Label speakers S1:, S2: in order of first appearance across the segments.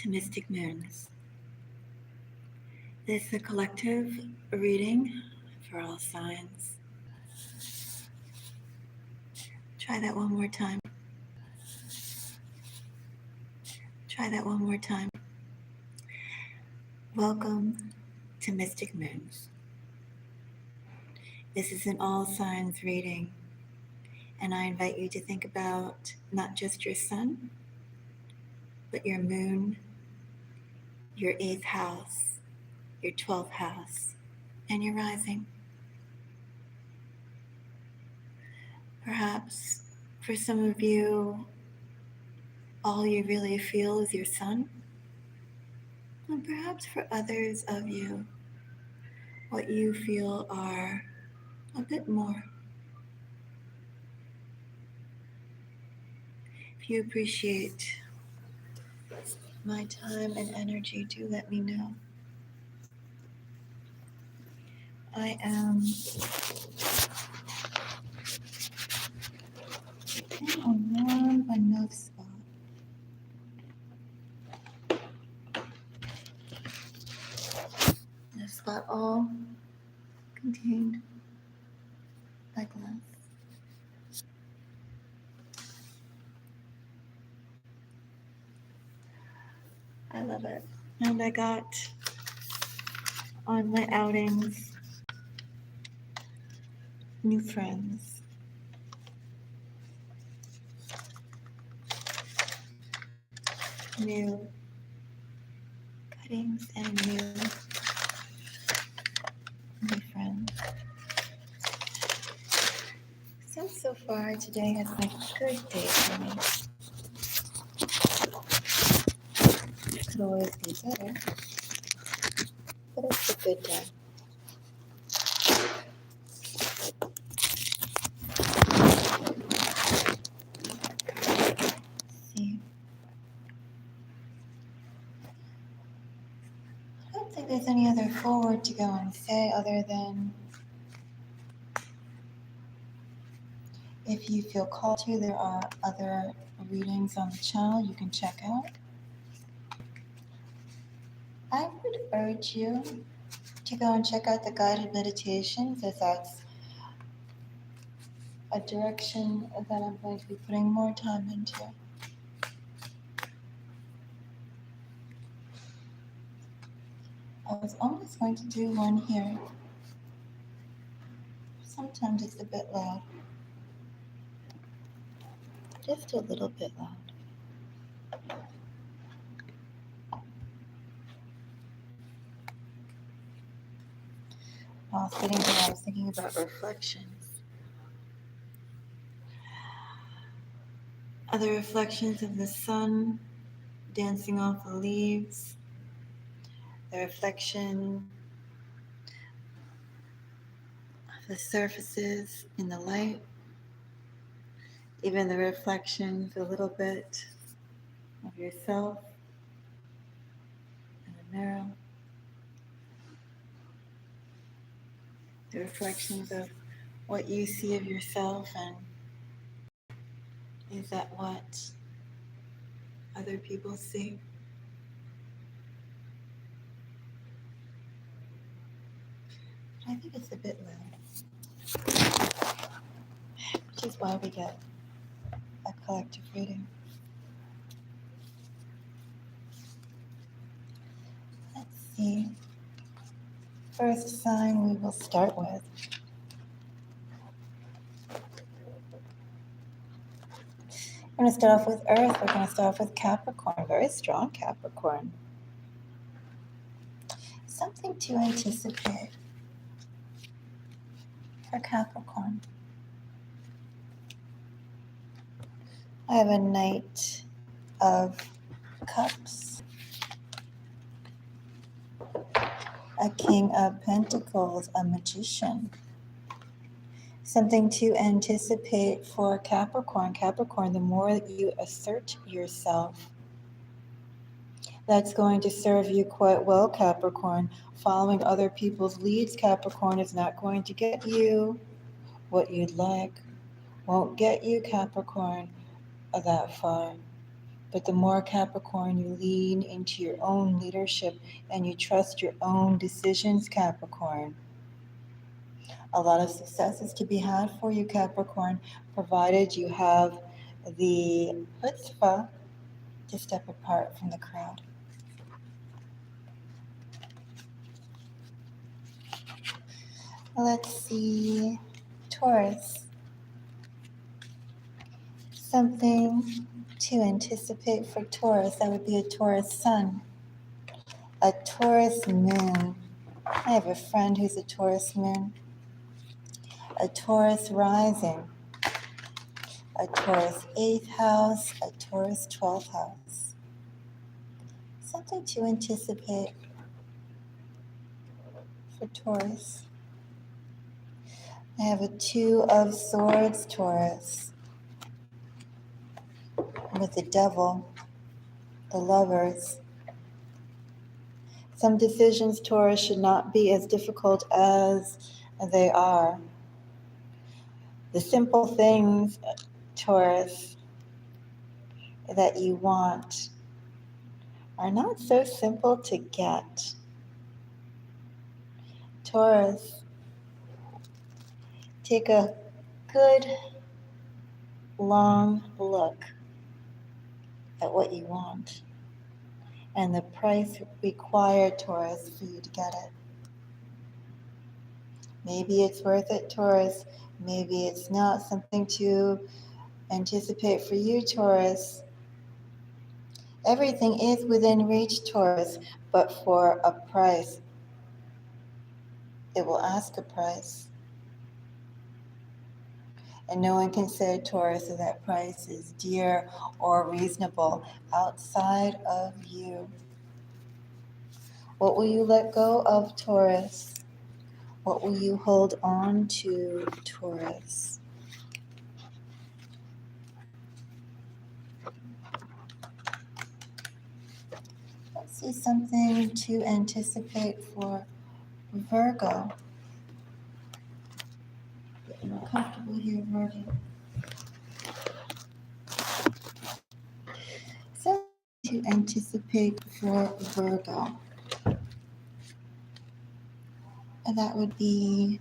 S1: to Mystic Moons. This is a collective reading for all signs. Try that one more time. Try that one more time. Welcome to Mystic Moons. This is an all signs reading, and I invite you to think about not just your sun, but your moon, your 8th house, your 12th house, and your rising. Perhaps for some of you, all you really feel is your sun. And perhaps for others of you, what you feel are a bit more. If you appreciate my time and energy, do let me know. I am in a warm enough spot. A spot all contained by glass. I love it. And I got on my outings new friends. New cuttings and new friends. So far today has been a good day for me. Could always be better, but it's a good day. See, I don't think there's any other forward to go and say other than if you feel called to, there are other readings on the channel you can check out. I would urge you to go and check out the guided meditations, as that's a direction that I'm going to be putting more time into. I was almost going to do one here. Sometimes it's a bit loud. Just a little bit loud. While sitting here, I was thinking about reflections. Other reflections of the sun dancing off the leaves, the reflection of the surfaces in the light, even the reflections a little bit of yourself in the mirror, the reflections of what you see of yourself, and is that what other people see? I think it's a bit loud, which is why we get a collective reading. Let's see. First sign we will start with. We're going to start off with Earth. We're going to start off with Capricorn, very strong Capricorn. Something to anticipate for Capricorn. I have a Knight of Cups, a King of Pentacles, a Magician. Something to anticipate for Capricorn. Capricorn, the more that you assert yourself, that's going to serve you quite well, Capricorn. Following other people's leads, Capricorn, is not going to get you what you'd like. Won't get you, Capricorn, that far. But the more Capricorn you lean into your own leadership and you trust your own decisions, Capricorn, a lot of success is to be had for you, Capricorn, provided you have the chutzpah to step apart from the crowd. Let's see, Taurus. Something to anticipate for Taurus, that would be a Taurus sun, a Taurus moon. I have a friend who's a Taurus moon, a Taurus rising, a Taurus 8th house, a Taurus 12th house. Something to anticipate for Taurus. I have a 2 of swords, Taurus, with the devil, the lovers. Some decisions, Taurus, should not be as difficult as they are. The simple things, Taurus, that you want are not so simple to get. Taurus, take a good long look at what you want and the price required, Taurus, for you to get it. Maybe it's worth it, Taurus. Maybe it's not. Something to anticipate for you, Taurus. Everything is within reach, Taurus, but for a price. It will ask a price. And no one can say, Taurus, that that price is dear or reasonable outside of you. What will you let go of, Taurus? What will you hold on to, Taurus? Let's see something to anticipate for Virgo. Get more comfortable here, Virgo. Something to anticipate for Virgo. And that would be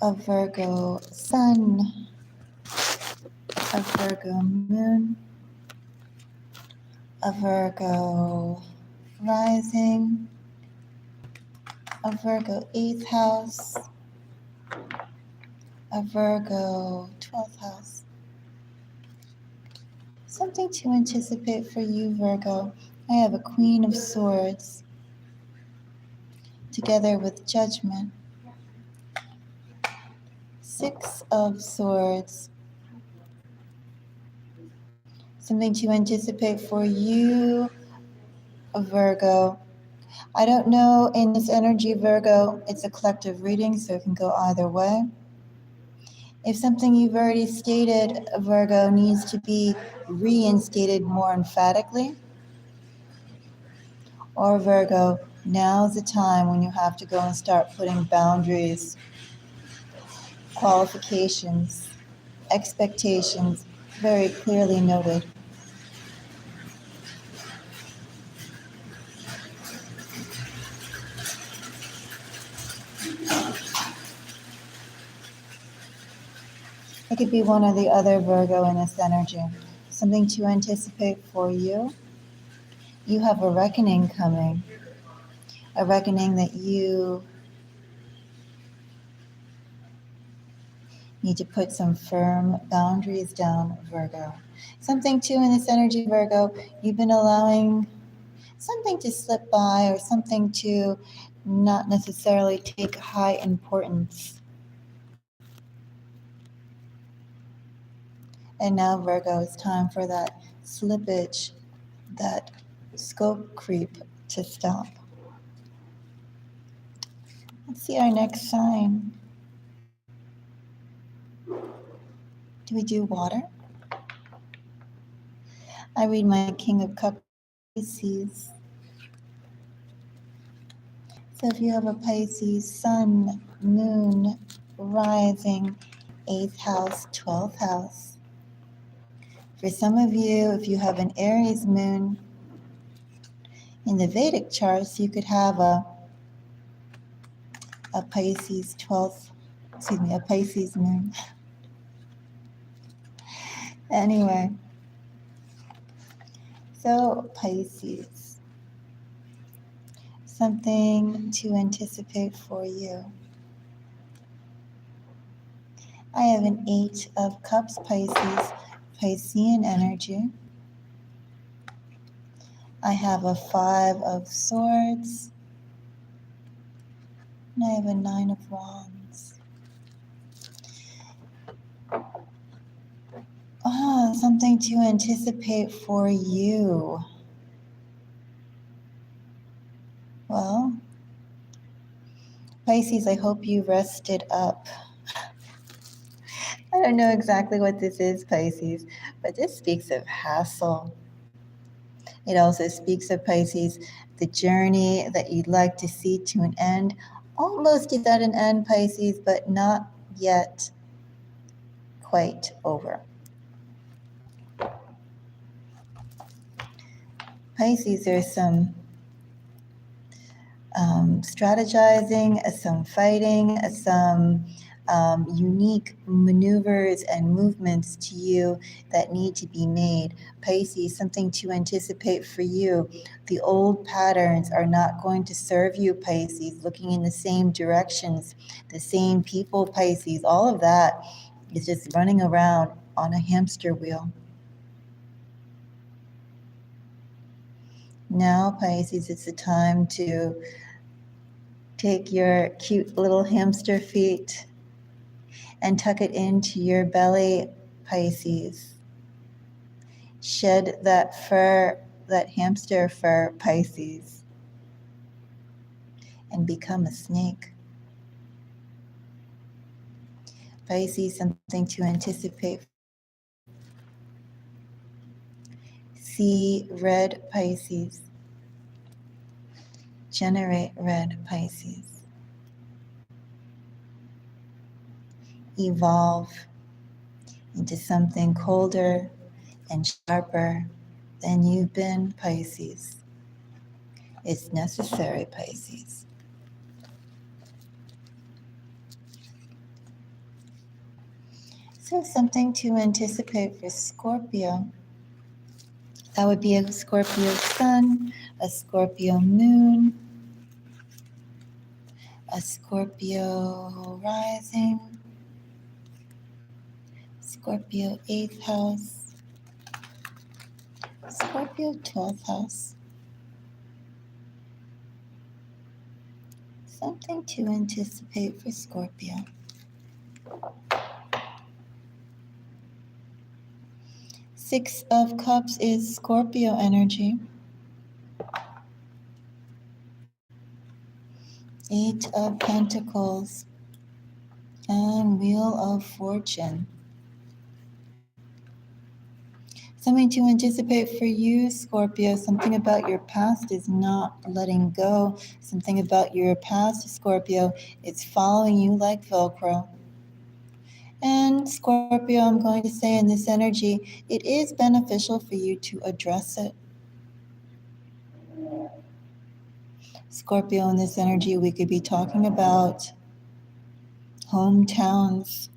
S1: a Virgo sun, a Virgo moon, a Virgo rising, a Virgo 8th house, a Virgo 12th house. Something to anticipate for you, Virgo. I have a Queen of Swords together with Judgment. 6 of Swords. Something to anticipate for you, Virgo. I don't know in this energy, Virgo, it's a collective reading, so it can go either way. If something you've already stated, Virgo, needs to be reinstated more emphatically, or Virgo, now's the time when you have to go and start putting boundaries, qualifications, expectations, very clearly noted. It could be one or the other, Virgo, in this energy. Something to anticipate for you. You have a reckoning coming. A reckoning that you need to put some firm boundaries down, Virgo. Something too in this energy, Virgo, you've been allowing something to slip by or something to not necessarily take high importance. And now, Virgo, it's time for that slippage, that scope creep to stop. Let's see our next sign. Do we do water? I read my King of Cups, Pisces. So if you have a Pisces sun, moon, rising, 8th house, 12th house, For some of you, if you have an Aries moon in the Vedic charts, you could have a Pisces 12th, a Pisces moon. Anyway, so Pisces, something to anticipate for you. I have an 8 of Cups, Pisces, Piscean energy. I have a 5 of Swords, and I have a 9 of Wands. Something to anticipate for you. Well, Pisces, I hope you rested up. I don't know exactly what this is, Pisces, but this speaks of hassle. It also speaks of, Pisces, the journey that you'd like to see to an end. Almost is at an end, Pisces, but not yet quite over. Pisces, there's some strategizing, some fighting, some unique maneuvers and movements to you that need to be made. Pisces, something to anticipate for you. The old patterns are not going to serve you, Pisces, looking in the same directions, the same people, Pisces, all of that is just running around on a hamster wheel. Now, Pisces, it's the time to take your cute little hamster feet and tuck it into your belly, Pisces. Shed that fur, that hamster fur, Pisces, and become a snake. Pisces, something to anticipate. See red, Pisces. Generate red, Pisces. Evolve into something colder and sharper than you've been, Pisces. It's necessary, Pisces. So something to anticipate for Scorpio. That would be a Scorpio sun, a Scorpio moon, a Scorpio rising, Scorpio 8th house, Scorpio 12th house. Something to anticipate for Scorpio. Six of Cups is Scorpio energy. 8 of Pentacles and Wheel of Fortune. Something to anticipate for you, Scorpio. Something about your past is not letting go. Something about your past, Scorpio, it's following you like Velcro. And Scorpio, I'm going to say in this energy, it is beneficial for you to address it. Scorpio, in this energy, we could be talking about hometowns.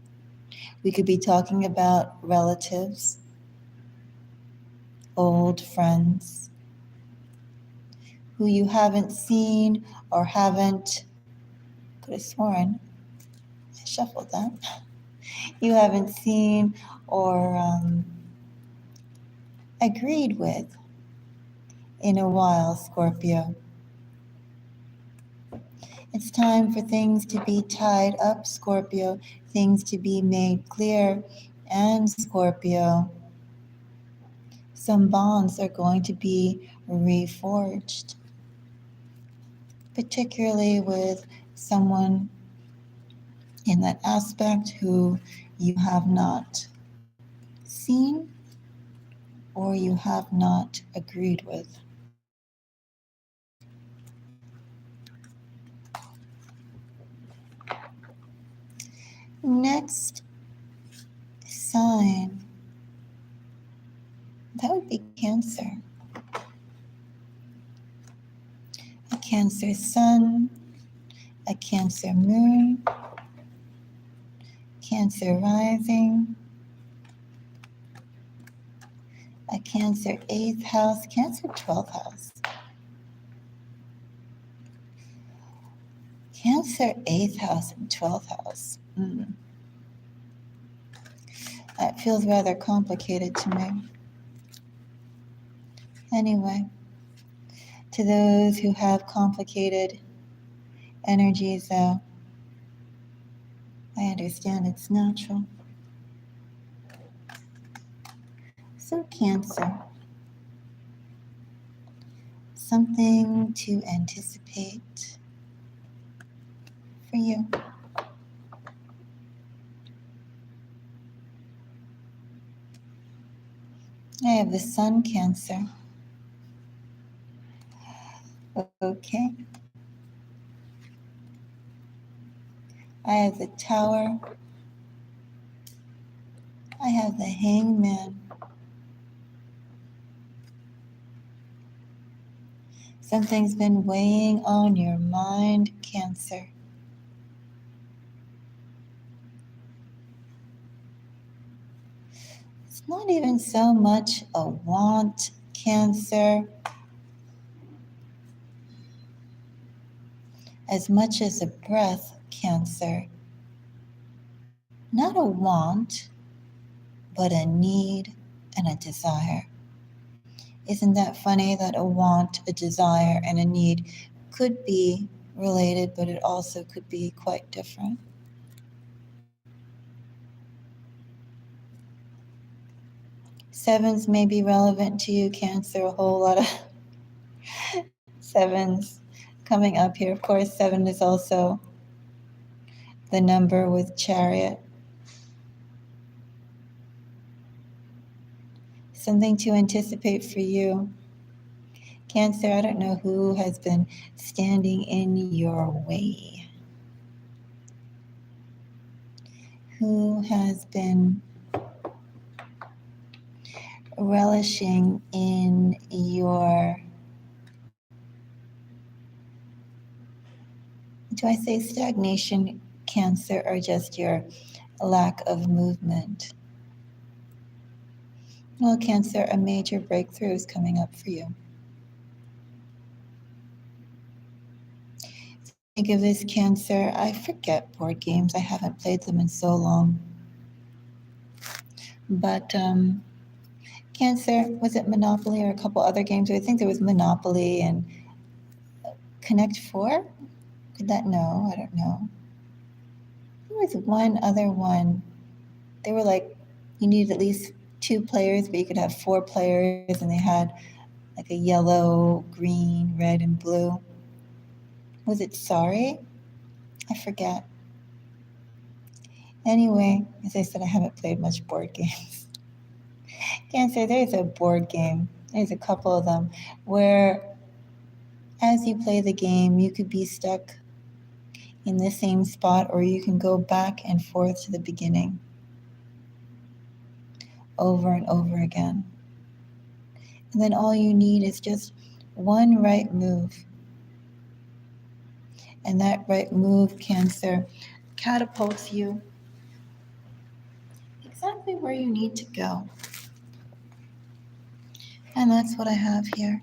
S1: We could be talking about relatives, old friends, who you haven't seen or haven't, could have sworn, I shuffled that, you haven't seen or agreed with in a while, Scorpio. It's time for things to be tied up, Scorpio, things to be made clear, and Scorpio, some bonds are going to be reforged, particularly with someone in that aspect who you have not seen or you have not agreed with. Next sign That would be Cancer. A Cancer sun, a Cancer moon, Cancer rising, a Cancer 8th house, Cancer 12th house. Cancer 8th house and 12th house. That feels rather complicated to me. Anyway, to those who have complicated energies, though, I understand it's natural. So Cancer, something to anticipate for you. I have the Sun, Cancer. Okay. I have the Tower. I have the Hangman. Something's been weighing on your mind, Cancer. It's not even so much a want, Cancer, as much as a breath, Cancer. Not a want, but a need and a desire. Isn't that funny that a want, a desire, and a need could be related, but it also could be quite different? Sevens may be relevant to you, Cancer. A whole lot of sevens coming up here. Of course, 7 is also the number with Chariot. Something to anticipate for you. Cancer, I don't know who has been standing in your way. Who has been relishing in your, do I say stagnation, Cancer, or just your lack of movement? Well, Cancer, a major breakthrough is coming up for you. Think of this, Cancer. I forget board games. I haven't played them in so long. But Cancer, was it Monopoly or a couple other games? I think there was Monopoly and Connect 4? Could that? No, I don't know. There was one other one. They were like, you needed at least 2 players, but you could have 4 players, and they had like a yellow, green, red, and blue. Was it Sorry? I forget. Anyway, as I said, I haven't played much board games. Cancer, there's a board game. There's a couple of them where as you play the game, you could be stuck in the same spot, or you can go back and forth to the beginning over and over again. And then all you need is just one right move. And that right move, Cancer, catapults you exactly where you need to go. And that's what I have here.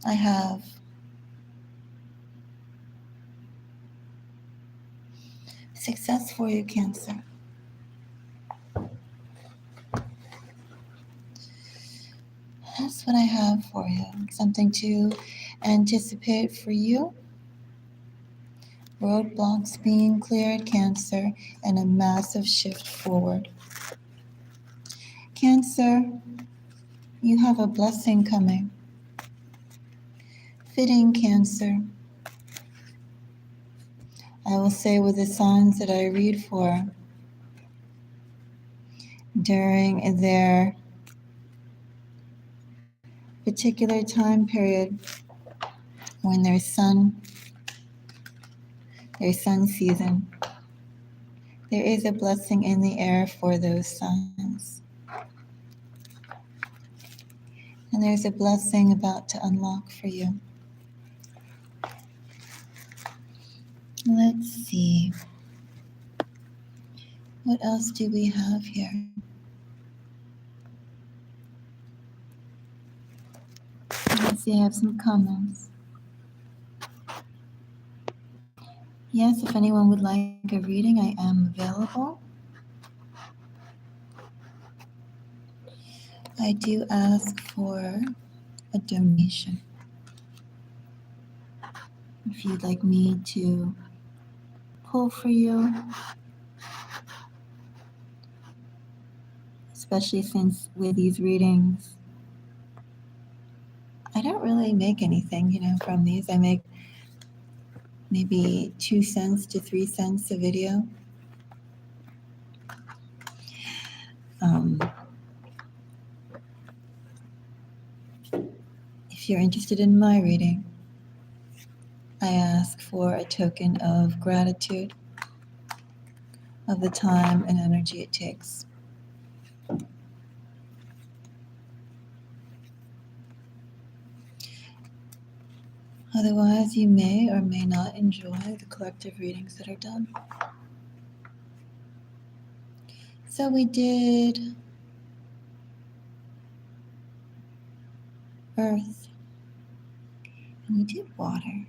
S1: I have success for you, Cancer. That's what I have for you. Something to anticipate for you. Roadblocks being cleared, Cancer, and a massive shift forward. Cancer, you have a blessing coming. Fitting, Cancer. I will say with the signs that I read for during their particular time period when their sun season There is a blessing in the air for those signs. And there's a blessing about to unlock for you. Let's see. What else do we have here? Let's see, I have some comments. Yes, if anyone would like a reading, I am available. I do ask for a donation. If you'd like me to pull for you, especially since with these readings, I don't really make anything, from these. I make maybe 2 cents to 3 cents a video. If you're interested in my reading, I ask for a token of gratitude of the time and energy it takes. Otherwise, you may or may not enjoy the collective readings that are done. So we did earth, and we did water.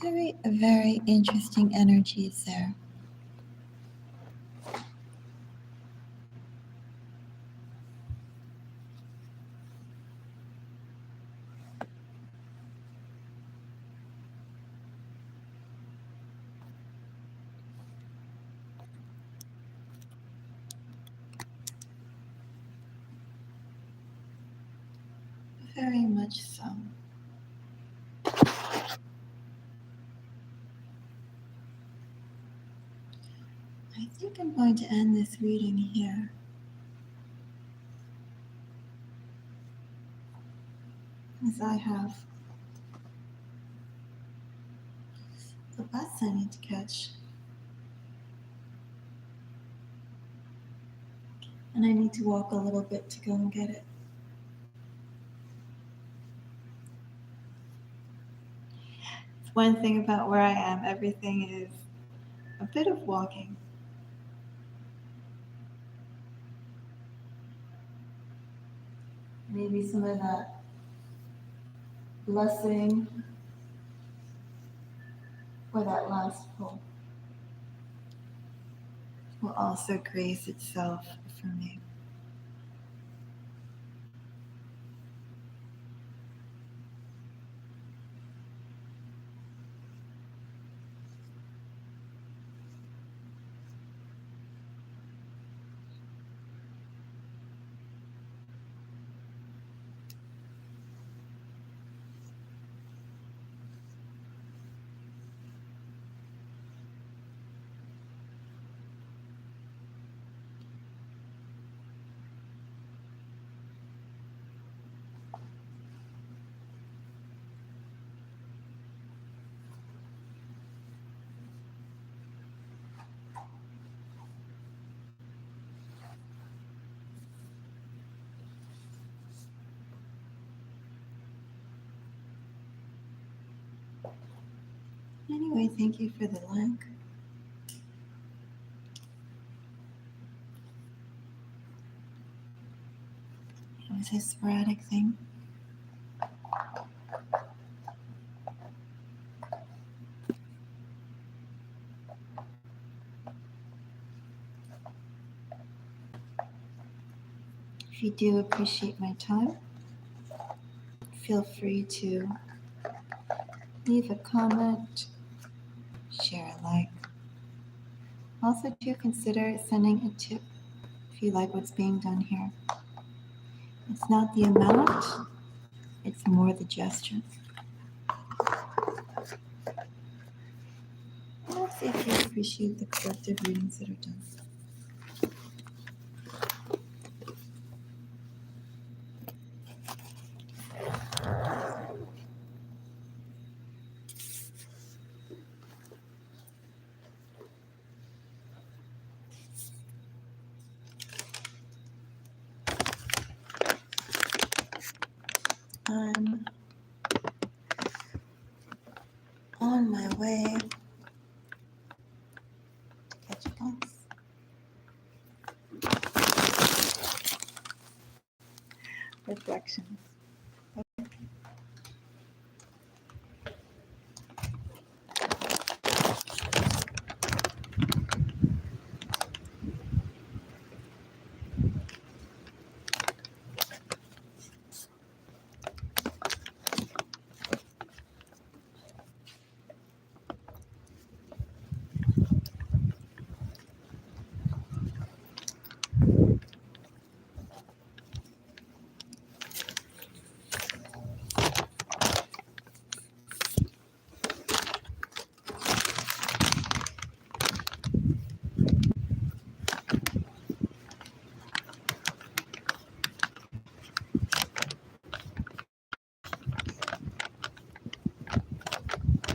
S1: Very, very interesting energies there. Very much so. I think I'm going to end this reading here. As I have a bus I need to catch. And I need to walk a little bit to go and get it. It's one thing about where I am, everything is a bit of walking. Maybe some of that blessing or that last pull will also grace itself for me. Anyway, thank you for the link. It was a sporadic thing. If you do appreciate my time, feel free to leave a comment, share a like. Also, do consider sending a tip if you like what's being done here. It's not the amount, it's more the gesture. And also if you appreciate the collective readings that are done. on my way to catch a bus. Reflections.